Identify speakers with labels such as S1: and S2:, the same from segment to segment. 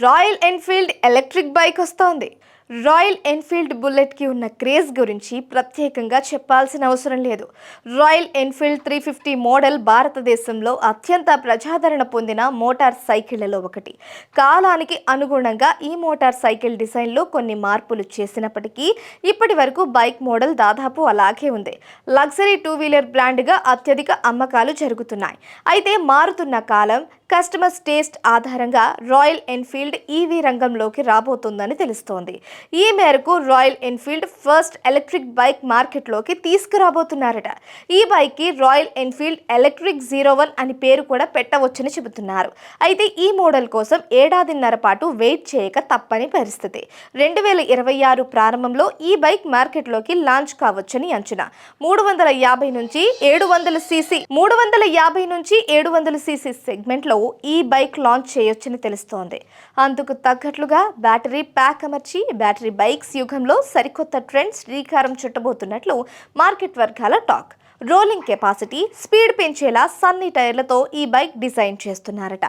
S1: Royal Enfield electric bike వస్తోంది. Royal Enfield బుల్లెట్కి ఉన్న craze గురించి ప్రత్యేకంగా చెప్పాల్సిన అవసరం లేదు. రాయల్ ఎన్ఫీల్డ్ 350 మోడల్ భారతదేశంలో అత్యంత ప్రజాదరణ పొందిన మోటార్ సైకిళ్లలో ఒకటి. కాలానికి అనుగుణంగా ఈ మోటార్ సైకిల్ డిజైన్లో కొన్ని మార్పులు చేసినప్పటికీ ఇప్పటి వరకు బైక్ మోడల్ దాదాపు అలాగే ఉంది. లగ్జరీ 2 వీలర్ బ్రాండ్గా అత్యధిక అమ్మకాలు జరుగుతున్నాయి. అయితే మారుతున్న కాలం, కస్టమర్స్ టేస్ట్ ఆధారంగా రాయల్ ఎన్ఫీల్డ్ ఈవీ రంగంలోకి రాబోతుందని తెలుస్తోంది. ఈ మేరకు royal Enfield first electric bike మార్కెట్లోకి తీసుకురాబోతున్నారట. ఈ బైక్కి రాయల్ ఎన్ఫీల్డ్ ఎలక్ట్రిక్ 01 అని పేరు కూడా పెట్టవచ్చని చెబుతున్నారు. అయితే ఈ మోడల్ కోసం ఏడాదిన్నర పాటు వెయిట్ చేయక తప్పని పరిస్థితి. 2026 ప్రారంభంలో ఈ బైక్ మార్కెట్లోకి లాంచ్ కావచ్చని అంచనా. 350 నుంచి 700 సీసీ సెగ్మెంట్లో ఈ బైక్ లాంచ్ చేయొచ్చని తెలుస్తోంది. అందుకు తగ్గట్లుగా బ్యాటరీ ప్యాక్ అమర్చి బ్యాటరీ బైక్స్ యుగంలో సరికొత్త ట్రెండ్ శ్రీకారం చుట్టబోతున్నట్లు మార్కెట్ వర్గాల టాక్. రోలింగ్ కెపాసిటీ, స్పీడ్ పెంచేలా సన్నీ టైర్లతో ఈ బైక్ డిజైన్ చేస్తున్నారట.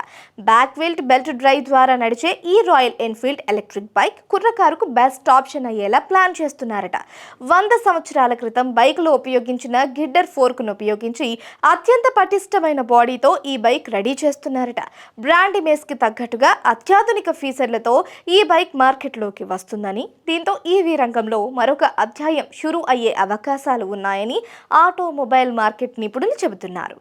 S1: బ్యాక్ వీల్డ్ బెల్ట్ డ్రైవ్ ద్వారా నడిచే ఈ రాయల్ ఎన్ఫీల్డ్ ఎలక్ట్రిక్ బైక్ కుర్రకారుకు బెస్ట్ ఆప్షన్ అయ్యేలా ప్లాన్ చేస్తున్నారట. 100 సంవత్సరాల క్రితం బైక్లో ఉపయోగించిన గిడ్డర్ ఫోర్క్ను ఉపయోగించి అత్యంత పటిష్టమైన బాడీతో ఈ బైక్ రెడీ చేస్తున్నారట. బ్రాండ్ ఇమేజ్కి తగ్గట్టుగా అత్యాధునిక ఫీచర్లతో ఈ బైక్ మార్కెట్లోకి వస్తుందని, దీంతో ఈవీ రంగంలో మరొక అధ్యాయం షురూ అయ్యే అవకాశాలు ఉన్నాయని ఆటోమొబైల్ మార్కెట్ నిపుణులు చెబుతున్నారు.